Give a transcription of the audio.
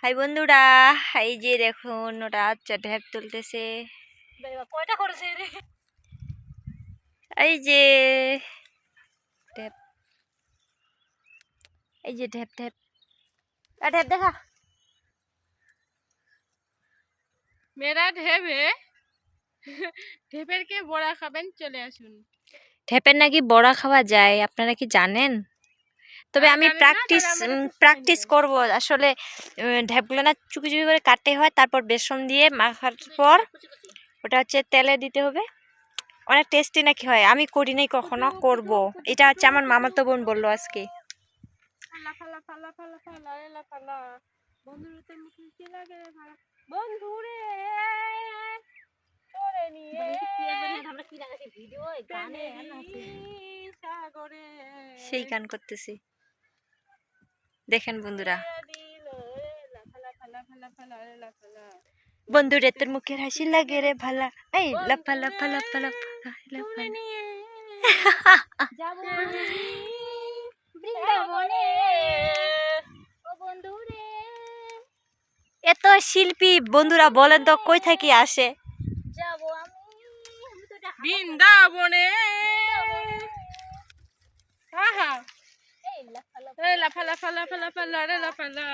High বন্ধুরা, এই যে দেখুন ওরা ঢেপ তুলতেছে। কয়টা করেছে রে? এই যে ঢেপ, এই যে ঢেপ ঢেপ ঢেপ দেখা। মেরা ঢেপ হে, ঢেপের কে বড়া খাবেন চলে আসুন। ঢেপের নাকি বড়া খাওয়া যায়, আপনারা কি জানেন? তবে আমি প্র্যাকটিস করব। আসলে ঢেপগুলো না চুকি চুকি করে কাটতে হয়, তারপর বেসন দিয়ে মাখার পর ওটা হচ্ছে তেলে দিতে হবে। অনেক টেস্টি নাকি হয়, আমি করি নাই কখনো, করব। এটা হচ্ছে আমার মামাতো বোন বললো আজকে। সেই গান করতেছি, দেখেন বন্ধুরা। বন্ধুরে তোর মুখের হাসি লাগে রে ভালা, এই লাফা লাফা লাফা লাফা লাফা। এত শিল্পী বন্ধুরা বলেন তো কই থেকে আসে? বৃন্দাবনে। লাফা লাফা লাফা লাফা লাফা লাফা।